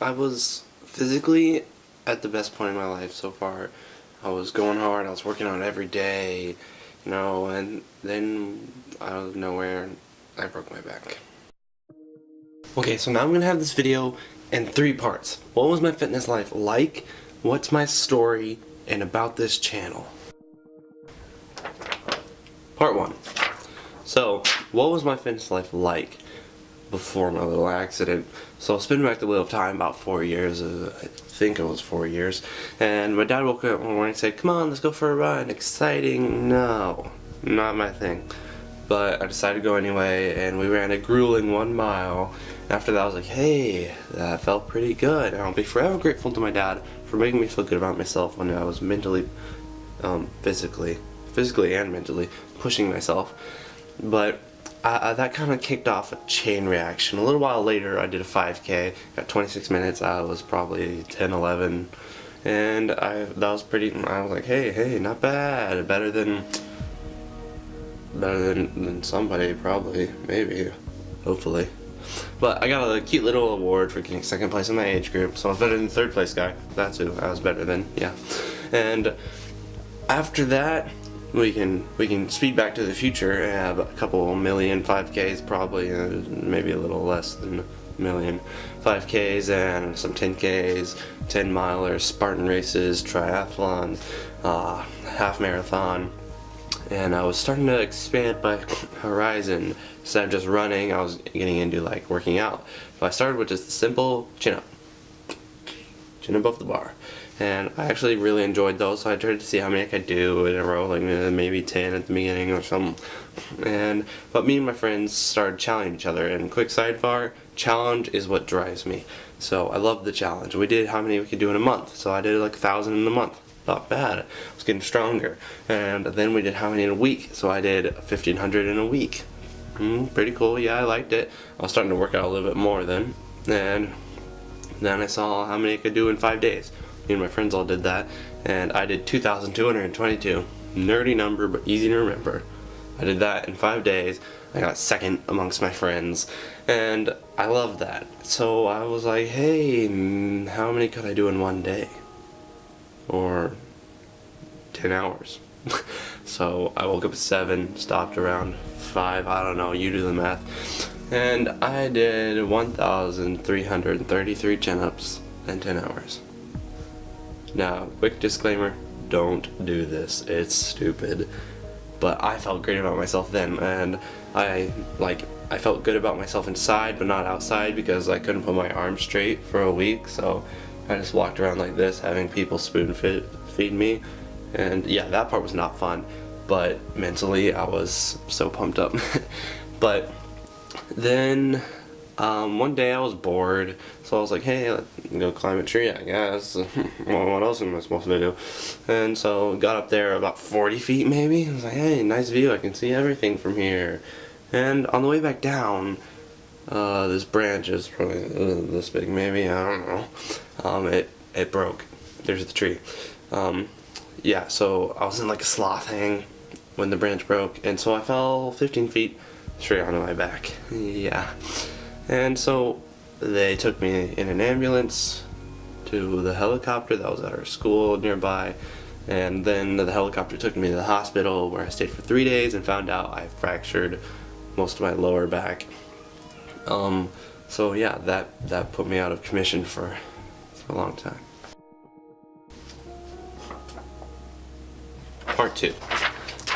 I was physically at the best point in my life so far. I was going hard, I was working out every day, and then out of nowhere, I broke my back. Okay, so now I'm gonna have this video in 3 parts. What was my fitness life like? What's my story? And about this channel. Part 1. So, what was my fitness life like before my little accident? So, I'll spin back the wheel of time about 4 years, I think it was 4 years, and my dad woke up one morning and said, "Come on, let's go for a run, exciting." No, not my thing. But I decided to go anyway, and we ran a grueling 1 mile. After that, I was like, hey, that felt pretty good. And I'll be forever grateful to my dad for making me feel good about myself when I was mentally, physically and mentally pushing myself. But that kind of kicked off a chain reaction. A little while later, I did a 5K, got 26 minutes. I was probably 10, 11, and I was like, hey, not bad. Better than somebody, probably, maybe, hopefully. But I got a cute little award for getting 2nd place in my age group, so I was better than the 3rd place guy. That's who I was better than, yeah. And after that, we can speed back to the future and have a couple million 5Ks, probably, maybe a little less than a million 5Ks and some 10Ks, 10-milers, Spartan races, triathlon, half marathon. And I was starting to expand my horizon. Instead of just running, I was getting into like working out. So I started with just a simple chin up above the bar, and I actually really enjoyed those. So I tried to see how many I could do in a row, like maybe 10 at the beginning or something. But me and my friends started challenging each other. And quick sidebar: challenge is what drives me. So I love the challenge. We did how many we could do in a month. So I did like 1,000 in a month. Not bad. I was getting stronger. And then we did how many in a week. So I did 1,500 in a week. Pretty cool. Yeah, I liked it. I was starting to work out a little bit more then. And then I saw how many I could do in 5 days. Me and my friends all did that. And I did 2,222. Nerdy number, but easy to remember. I did that in 5 days. I got 2nd amongst my friends. And I loved that. So I was like, hey, how many could I do in 1 day? Or 10 hours. So I woke up at 7, stopped around 5, I don't know, you do the math. And I did 1,333 chin-ups in 10 hours. Now, quick disclaimer, don't do this, it's stupid. But I felt great about myself then, and I felt good about myself inside but not outside because I couldn't put my arms straight for a week. So I just walked around like this, having people spoon feed me, and yeah, that part was not fun, but mentally I was so pumped up. But then one day I was bored, so I was like, hey, let's go climb a tree, I guess. Well, what else am I supposed to do? And so got up there about 40 feet maybe. I was like, hey, nice view, I can see everything from here. And on the way back down, this branch is probably this big maybe, I don't know. It broke. There's the tree. Yeah, so I was in like a sloth hang when the branch broke, and so I fell 15 feet straight onto my back. Yeah. And so they took me in an ambulance to the helicopter that was at our school nearby, and then the helicopter took me to the hospital where I stayed for 3 days and found out I fractured most of my lower back. So yeah, that put me out of commission for a long time. Part 2.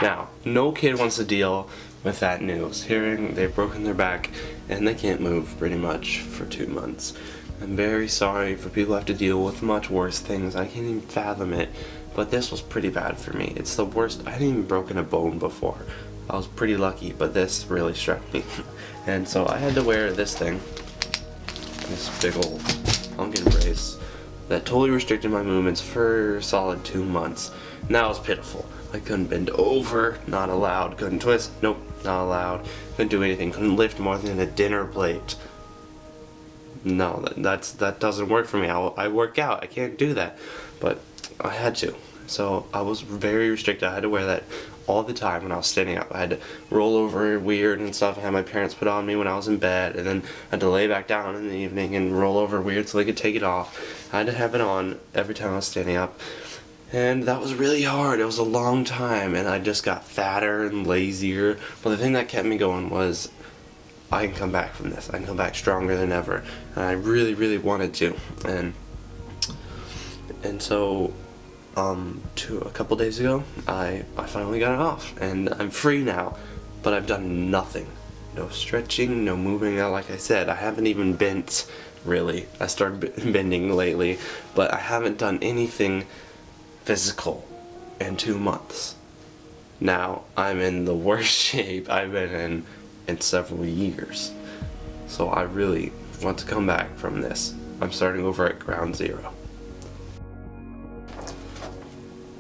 Now, no kid wants to deal with that news, hearing they've broken their back and they can't move pretty much for 2 months. I'm very sorry for people who have to deal with much worse things. I can't even fathom it, but this was pretty bad for me. It's the worst. I hadn't even broken a bone before. I was pretty lucky, but this really struck me. And so I had to wear this thing, this big old pumpkin brace that totally restricted my movements for a solid 2 months. And that was pitiful. I couldn't bend over, not allowed. Couldn't twist, nope, not allowed. Couldn't do anything, couldn't lift more than a dinner plate. No, that doesn't work for me. I work out, I can't do that. But I had to. So I was very restricted. I had to wear that all the time when I was standing up. I had to roll over weird and stuff. I had my parents put on me when I was in bed, and then I had to lay back down in the evening and roll over weird so they could take it off. I had to have it on every time I was standing up. And that was really hard. It was a long time, and I just got fatter and lazier. But the thing that kept me going was, I can come back from this. I can come back stronger than ever. And I really, really wanted to. And so, a couple days ago, I finally got it off, and I'm free now. But I've done nothing. No stretching, no moving. Now, like I said, I haven't even bent, really. I started bending lately, but I haven't done anything physical in 2 months. Now I'm in the worst shape I've been in several years. So I really want to come back from this. I'm starting over at ground zero.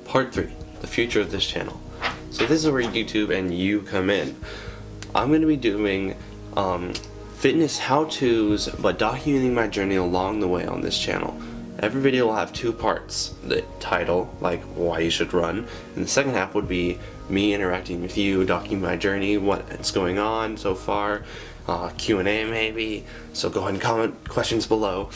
Part 3, the future of this channel. So this is where YouTube and you come in. I'm going to be doing fitness how-tos, but documenting my journey along the way on this channel. Every video will have 2 parts. The title, like why you should run, and the second half would be me interacting with you, documenting my journey, what's going on so far, Q&A maybe, so go ahead and comment questions below,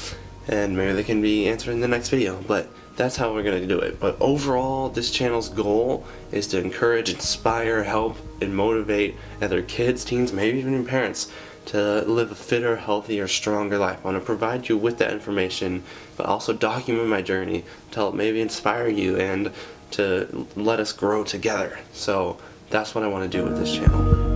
and maybe they can be answered in the next video, but that's how we're going to do it. But overall, this channel's goal is to encourage, inspire, help, and motivate other kids, teens, maybe even your parents to live a fitter, healthier, stronger life. I want to provide you with that information, but also document my journey to help maybe inspire you and to let us grow together. So that's what I want to do with this channel.